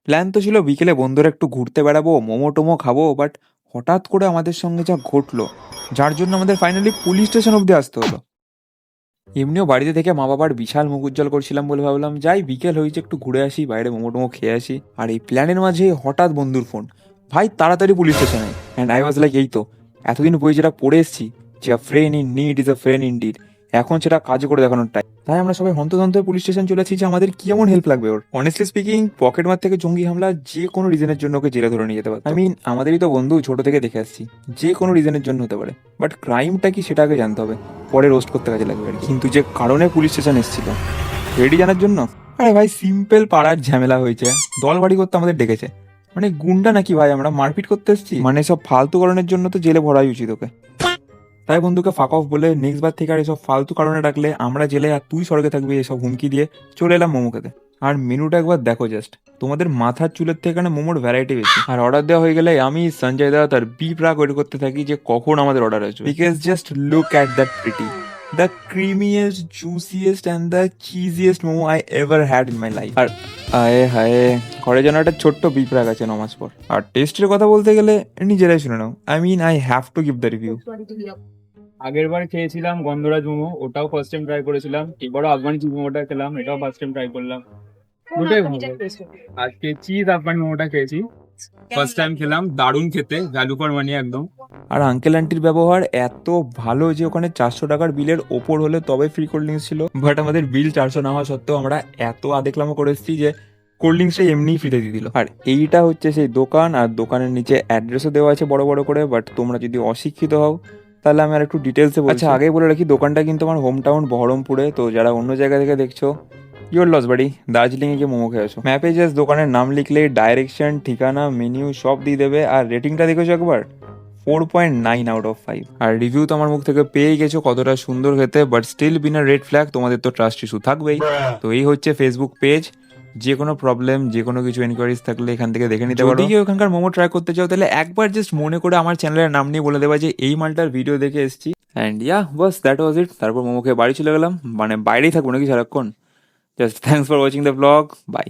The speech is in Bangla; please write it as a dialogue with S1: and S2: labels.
S1: প্ল্যান তো ছিল বিকেলে বন্ধুরা একটু ঘুরতে বেড়াবো, মোমো টোমো খাবো, বাট হঠাৎ করে আমাদের সঙ্গে যা ঘটলো, যার জন্য আমাদের ফাইনালি পুলিশ স্টেশন অব্দি আসতে হলো। এমনিও বাড়িতে থেকে মা বাবার বিশাল মুখ উজ্জ্বল করছিলাম বলে ভাবলাম যাই, বিকেল হয়েছে একটু ঘুরে আসি, বাইরে মোমো টোমো খেয়ে আসি। আর এই প্ল্যানের মাঝে হঠাৎ বন্ধুর ফোন, ভাই তাড়াতাড়ি পুলিশ স্টেশনে। অ্যান্ড আই ওয়াজ লাইক, এই তো এতদিন বই যেটা পড়ে এসেছি, যে আ friend in need is a friend in deed, এখন সেটা কাজে করে দেখানোর টাইম। তাই আমরা সবাই হন্তদন্ত হয়ে পুলিশ স্টেশন চলেছি যে আমাদের কি এমন হেল্প লাগবে ওর। অনেস্টলি স্পিকিং, পকেটমার থেকে জঙ্গি হামলা যে কোনো রিজনের জন্য ওকে জেলে ধরে নিয়ে যেতে পারে। আই মিন আমাদেরই তো বন্ধু, ছোট থেকে দেখে আসছি, যে কোনো রিজনের জন্য হতে পারে। বাট ক্রাইমটা কি সেটা আগে জানতে হবে, পরে রোস্ট করতে কাজে লাগবে আর কি। কিন্তু যে কারণে পুলিশ স্টেশন এসেছিল রেডি জানার জন্য, আরে ভাই সিম্পল পাড়ার ঝামেলা হয়েছে, দল বাড়ি করতে আমাদের ডেকেছে। মানে গুন্ডা নাকি ভাই, আমরা মারপিট করতে এসেছি? মানে সব ফালতু কারণের জন্য তো জেলে ভরাই উচিত ওকে। তাই বন্ধুকে ফাঁক অফ বলে নেক্সট বার থেকে আর এসব ফালতু কারণে ডাকলে আমরা জেলে আর তুই স্বর্গে থাকবি এসব হুমকি দিয়ে চলে এলাম মোমো খেতে। আর মেনুটা একবার দেখো জাস্ট, তোমাদের মাথার চুলের থেকে না মোমোর ভ্যারাইটি বেশি। আর অর্ডার দেওয়া হয়ে গেলে আমি, সঞ্জয় দা তার বি প্রাক ওয়েট করতে থাকি যে কখন আমাদের অর্ডার আসবে। Because just look at that pretty, the creamiest, juiciest and the cheesiest momo I ever had in my life. আর আয়ে হায়ে, ঘরে যেন একটা ছোট্ট বিপ রাগ আছে নমাজ পর। আর টেস্টের কথা বলতে গেলে নিজেরাই শুনে নাও, I mean I have to give the review.
S2: আগের বার খেয়েছিলাম গন্ধরাজ মোমো, ওটাও ফার্স্ট টাইম ট্রাই করেছিলাম। এবারও আফগানি চিজ মোমোটা খেলাম, এটাও ফার্স্ট টাইম ট্রাই করলাম। দুটোই ভালো। আজকে চিজ আফগানি মোমোটা খেয়েছি, ফার্স্ট টাইম খেলাম, দারুণ খেতে, ভ্যালু ফর মানি একদম।
S1: আর আঙ্কেল আন্টির ব্যবহার এত ভালো যে ওখানে 400 টাকার বিলের ওপর হলে তবে ফ্রি কোল্ড ড্রিঙ্কস ছিল। বাট আমাদের বিল 400 না হওয়া সত্ত্বেও আমরা এত আদেকলামো করে এসেছি যে কোল্ড ড্রিঙ্কসটা এমনিই ফ্রিতে দিয়ে দিল। আর এইটা হচ্ছে সেই দোকান, আর দোকানের নিচে অ্যাড্রেসও দেওয়া আছে বড় বড় করে। বাট তোমরা যদি অশিক্ষিত হও তাহলে আমি আর একটু ডিটেলসে বলছি। আচ্ছা আগে বলে রাখি, দোকানটা কিন্তু আমার হোম টাউন বহরমপুরে, তো যারা অন্য জায়গা থেকে দেখছো ইয়োর লস বাড়ি, দার্জিলিংয়ে গিয়ে মোমো খেয়েছো। ম্যাপে জাস্ট দোকানের নাম লিখলে ডাইরেকশন, ঠিকানা, মেনিউ সব দিয়ে দেবে। আর রেটিংটা দেখেছো একবার, 4.9 আউট অফ 5। আর রিভিউ তো আমার মুখ থেকে পেয়ে গেছো কতটা সুন্দর খেতে, বাট স্টিল বিনা রেড ফ্ল্যাগ, তোমাদের তো ট্রাস্ট ইস্যু থাকবেই। তো এই হচ্ছে ফেসবুক পেজ, যে কোনো প্রবলেম, যে কোনো কিছু এনকোয়ারিজ থাকলে এখান থেকে দেখে নিতে পারো। যদি কেউ এখানকার মোমো ট্রাই করতে চাও তাহলে একবার জাস্ট মনে করে আমার চ্যানেলের নাম নিয়ে বলে দেবা যে এই মালটার ভিডিও দেখে এসেছি। অ্যান্ড ইয়া বাস দ্যাট ওয়াজ ইট। তারপর মোমো খেয়ে বাড়ি চলে গেলাম, মানে বাইরেই থাকবো নাকি সারাক্ষণ। Just thanks for watching the blog, by.